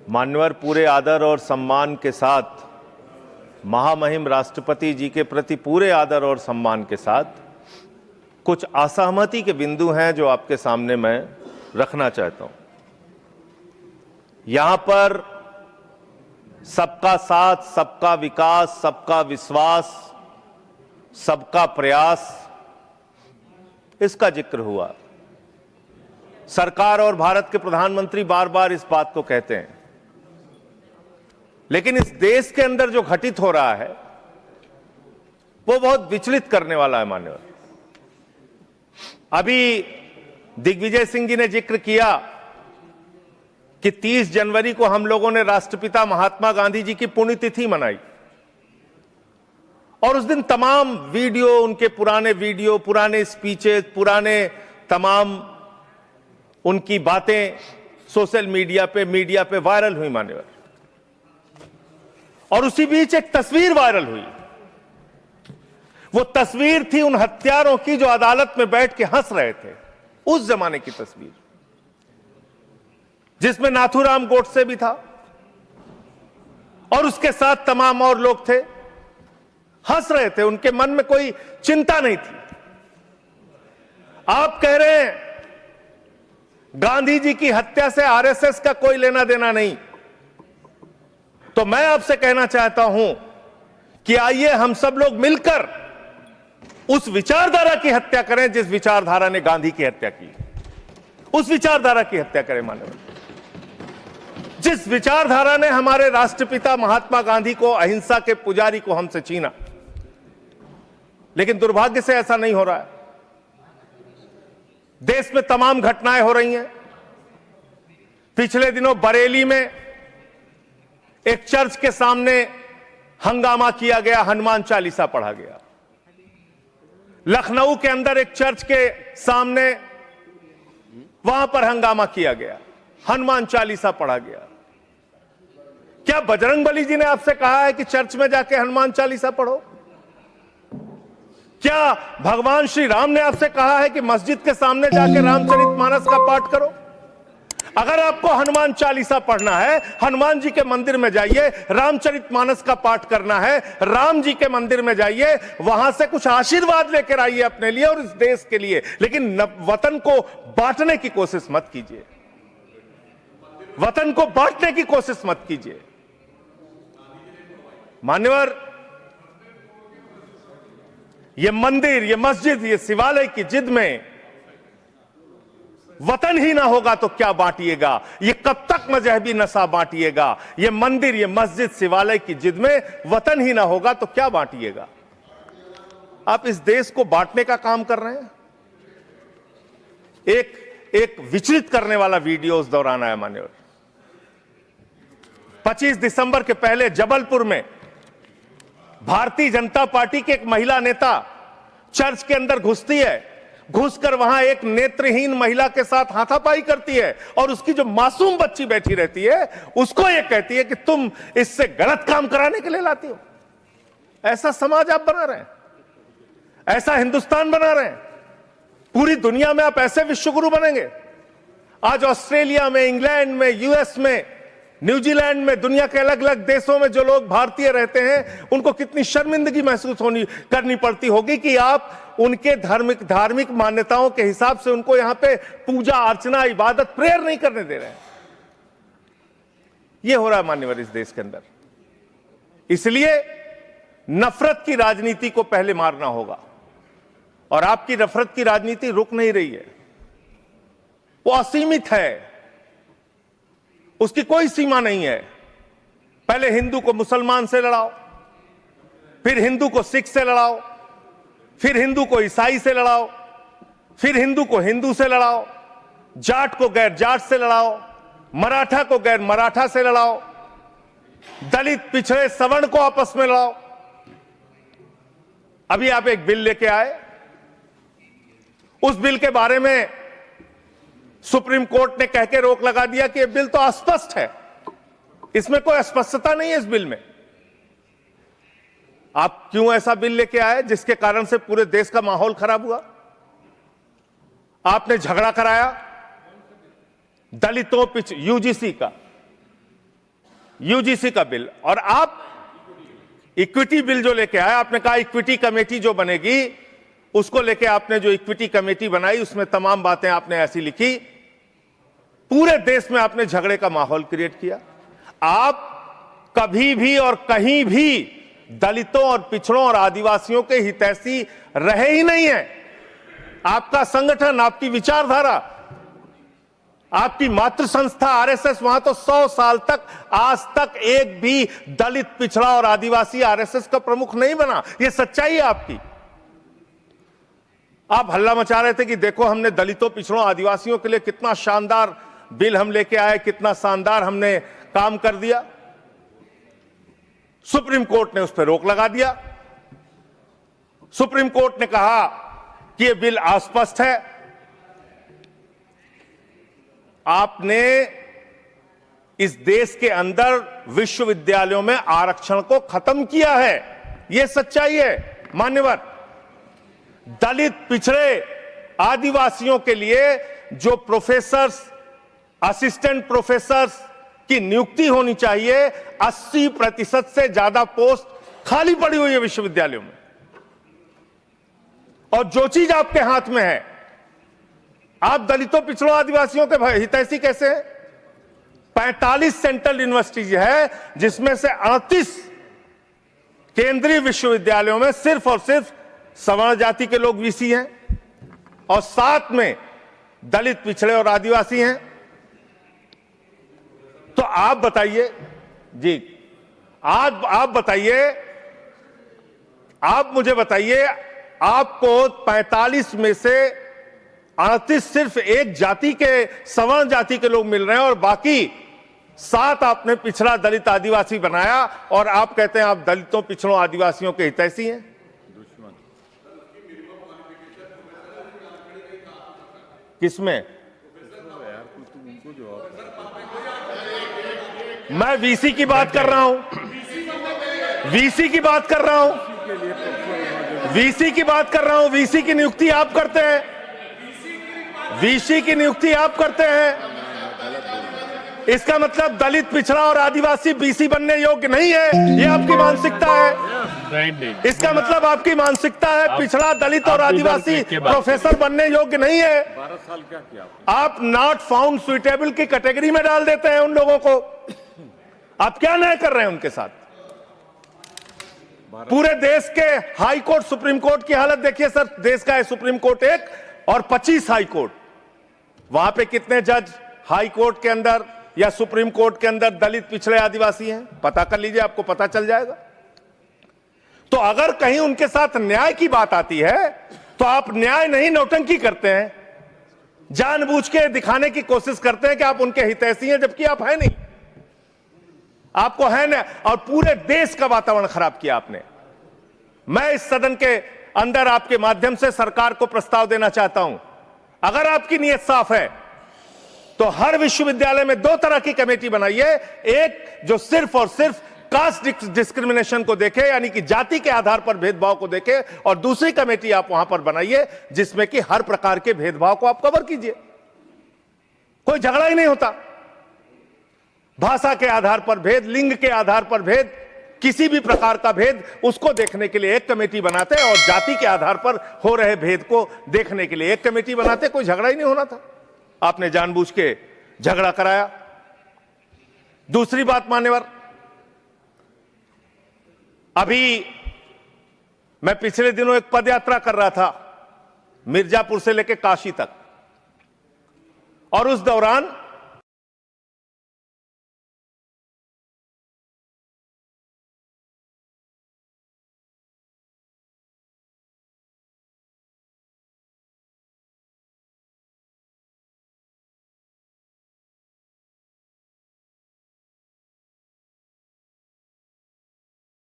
मान्यवर, पूरे आदर और सम्मान के साथ, महामहिम राष्ट्रपति जी के प्रति पूरे आदर और सम्मान के साथ कुछ असहमति के बिंदु हैं जो आपके सामने मैं रखना चाहता हूं। यहां पर सबका साथ, सबका विकास, सबका विश्वास, सबका प्रयास, इसका जिक्र हुआ। सरकार और भारत के प्रधानमंत्री बार बार इस बात को कहते हैं, लेकिन इस देश के अंदर जो घटित हो रहा है वो बहुत विचलित करने वाला है। मान्यवर, अभी दिग्विजय सिंह जी ने जिक्र किया कि 30 जनवरी को हम लोगों ने राष्ट्रपिता महात्मा गांधी जी की पुण्यतिथि मनाई और उस दिन तमाम वीडियो, उनके पुराने वीडियो, पुराने स्पीचेस, पुराने तमाम उनकी बातें सोशल मीडिया पे वायरल हुई। मान्यवर, और उसी बीच एक तस्वीर वायरल हुई। वो तस्वीर थी उन हत्यारों की जो अदालत में बैठ के हंस रहे थे, उस जमाने की तस्वीर, जिसमें नाथूराम गोडसे भी था और उसके साथ तमाम और लोग थे, हंस रहे थे, उनके मन में कोई चिंता नहीं थी। आप कह रहे हैं गांधी जी की हत्या से आरएसएस का कोई लेना देना नहीं, तो मैं आपसे कहना चाहता हूं कि आइए हम सब लोग मिलकर उस विचारधारा की हत्या करें जिस विचारधारा ने गांधी की हत्या की। उस विचारधारा की हत्या करें। मानव, जिस विचारधारा ने हमारे राष्ट्रपिता महात्मा गांधी को, अहिंसा के पुजारी को, हमसे छीना। लेकिन दुर्भाग्य से ऐसा नहीं हो रहा है। देश में तमाम घटनाएं हो रही हैं। पिछले दिनों बरेली में एक चर्च के सामने हंगामा किया गया, हनुमान चालीसा पढ़ा गया। लखनऊ के अंदर एक चर्च के सामने, वहां पर हंगामा किया गया, हनुमान चालीसा पढ़ा गया। क्या बजरंगबली जी ने आपसे कहा है कि चर्च में जाके हनुमान चालीसा पढ़ो? क्या भगवान श्री राम ने आपसे कहा है कि मस्जिद के सामने जाके रामचरितमानस का पाठ करो? अगर आपको हनुमान चालीसा पढ़ना है, हनुमान जी के मंदिर में जाइए, रामचरितमानस का पाठ करना है, राम जी के मंदिर में जाइए, वहां से कुछ आशीर्वाद लेकर आइए अपने लिए और इस देश के लिए। लेकिन वतन को बांटने की कोशिश मत कीजिए। वतन को बांटने की कोशिश मत कीजिए। मान्यवर, ये मंदिर, ये मस्जिद, ये शिवालय की जिद में वतन ही ना होगा तो क्या बांटिएगा? ये कब तक मजहबी नशा बांटिएगा? ये मंदिर, ये मस्जिद, शिवालय की जिद में वतन ही ना होगा तो क्या बांटिएगा? आप इस देश को बांटने का काम कर रहे हैं। एक विचलित करने वाला वीडियो उस दौरान आया। मान्यवर, 25 दिसंबर के पहले जबलपुर में भारतीय जनता पार्टी की एक महिला नेता चर्च के अंदर घुसती है, घुसकर वहां एक नेत्रहीन महिला के साथ हाथापाई करती है और उसकी जो मासूम बच्ची बैठी रहती है उसको ये कहती है कि तुम इससे गलत काम कराने के लिए लाती हो। ऐसा समाज आप बना रहे हैं, ऐसा हिंदुस्तान बना रहे हैं। पूरी दुनिया में आप ऐसे विश्वगुरु बनेंगे। आज ऑस्ट्रेलिया में, इंग्लैंड में, यूएस में, न्यूजीलैंड में, दुनिया के अलग अलग देशों में जो लोग भारतीय रहते हैं उनको कितनी शर्मिंदगी महसूस करनी पड़ती होगी कि आप उनके धार्मिक मान्यताओं के हिसाब से उनको यहां पे पूजा अर्चना, इबादत, प्रेयर नहीं करने दे रहे हैं। यह हो रहा है मान्यवर इस देश के अंदर। इसलिए नफरत की राजनीति को पहले मारना होगा और आपकी नफरत की राजनीति रुक नहीं रही है, वो असीमित है, उसकी कोई सीमा नहीं है। पहले हिंदू को मुसलमान से लड़ाओ, फिर हिंदू को सिख से लड़ाओ, फिर हिंदू को ईसाई से लड़ाओ, फिर हिंदू को हिंदू से लड़ाओ, जाट को गैर जाट से लड़ाओ, मराठा को गैर मराठा से लड़ाओ, दलित, पिछड़े, सवर्ण को आपस में लड़ाओ। अभी आप एक बिल लेके आए, उस बिल के बारे में सुप्रीम कोर्ट ने कह के रोक लगा दिया कि यह बिल तो अस्पष्ट है, इसमें कोई स्पष्टता नहीं है इस बिल में। आप क्यों ऐसा बिल लेके आए जिसके कारण से पूरे देश का माहौल खराब हुआ? आपने झगड़ा कराया दलितों यूजीसी का, यूजीसी का बिल, और आप इक्विटी बिल जो लेके आए, आपने कहा इक्विटी कमेटी जो बनेगी, उसको लेके आपने जो इक्विटी कमेटी बनाई उसमें तमाम बातें आपने ऐसी लिखी, पूरे देश में आपने झगड़े का माहौल क्रिएट किया। आप कभी भी और कहीं भी दलितों और पिछड़ों और आदिवासियों के हितैषी रहे ही नहीं है। आपका संगठन, आपकी विचारधारा, आपकी मातृ संस्था आरएसएस, वहां तो 100 साल तक आज तक एक भी दलित, पिछड़ा और आदिवासी आरएसएस का प्रमुख नहीं बना। यह सच्चाई है आपकी। आप हल्ला मचा रहे थे कि देखो हमने दलितों, पिछड़ों, आदिवासियों के लिए कितना शानदार बिल हम लेके आए, कितना शानदार हमने काम कर दिया। सुप्रीम कोर्ट ने उस पर रोक लगा दिया। सुप्रीम कोर्ट ने कहा कि यह बिल अस्पष्ट है। आपने इस देश के अंदर विश्वविद्यालयों में आरक्षण को खत्म किया है। यह सच्चाई है मान्यवर। दलित, पिछड़े, आदिवासियों के लिए जो प्रोफेसर्स, असिस्टेंट प्रोफेसर्स की नियुक्ति होनी चाहिए, 80% से ज्यादा पोस्ट खाली पड़ी हुई है विश्वविद्यालयों में। और जो चीज आपके हाथ में है, आप दलितों, पिछड़ों, आदिवासियों के हितैषी कैसे हैं? 45 सेंट्रल यूनिवर्सिटीज है, जिसमें से 38 केंद्रीय विश्वविद्यालयों में सिर्फ और सिर्फ सवर्ण जाति के लोग वीसी हैं, और 7 में दलित, पिछड़े और आदिवासी हैं। तो आप बताइए जी, आज आप बताइए, आप मुझे बताइए, आपको 45 में से 38 सिर्फ एक जाति के, सवर्ण जाति के लोग मिल रहे हैं, और बाकी 7 आपने पिछड़ा, दलित, आदिवासी बनाया, और आप कहते हैं आप दलितों, पिछड़ों, आदिवासियों के हितैषी हैं। किसमें? मैं वीसी की बात कर रहा हूं, वीसी की बात कर रहा हूं, वीसी की बात कर रहा हूं। वीसी की नियुक्ति आप करते हैं, वीसी की नियुक्ति आप करते हैं। इसका मतलब दलित, पिछड़ा और आदिवासी बीसी बनने योग्य नहीं है, यह आपकी मानसिकता है। इसका मतलब आपकी मानसिकता है पिछड़ा, दलित और आदिवासी प्रोफेसर बनने योग्य नहीं है। 12 साल क्या किया आप नॉट फाउंड सुइटेबल की कैटेगरी में डाल देते हैं उन लोगों को। आप क्या न्याय कर रहे हैं उनके साथ? पूरे देश के हाई कोर्ट, सुप्रीम कोर्ट की हालत देखिए सर। देश का है सुप्रीम कोर्ट एक, और 25 हाई कोर्ट। वहां पे कितने जज हाई कोर्ट के अंदर या सुप्रीम कोर्ट के अंदर दलित, पिछड़े, आदिवासी हैं? पता कर लीजिए, आपको पता चल जाएगा। तो अगर कहीं उनके साथ न्याय की बात आती है, तो आप न्याय नहीं, नौटंकी करते हैं, जानबूझ के दिखाने की कोशिश करते हैं कि आप उनके हितैषी हैं, जबकि आप है नहीं। आपको है ना, और पूरे देश का वातावरण खराब किया आपने। मैं इस सदन के अंदर आपके माध्यम से सरकार को प्रस्ताव देना चाहता हूं, अगर आपकी नीयत साफ है तो हर विश्वविद्यालय में 2 तरह की कमेटी बनाइए। एक जो सिर्फ और सिर्फ कास्ट डिस्क्रिमिनेशन को देखे, यानी कि जाति के आधार पर भेदभाव को देखे, और दूसरी कमेटी आप वहां पर बनाइए जिसमें कि हर प्रकार के भेदभाव को आप कवर कीजिए। कोई झगड़ा ही नहीं होता। भाषा के आधार पर भेद, लिंग के आधार पर भेद, किसी भी प्रकार का भेद, उसको देखने के लिए एक कमेटी बनाते, और जाति के आधार पर हो रहे भेद को देखने के लिए एक कमेटी बनाते। कोई झगड़ा ही नहीं होना था। आपने जानबूझ के झगड़ा कराया। दूसरी बात मान्यवर, अभी मैं पिछले दिनों एक पदयात्रा कर रहा था मिर्जापुर से लेकर काशी तक, और उस दौरान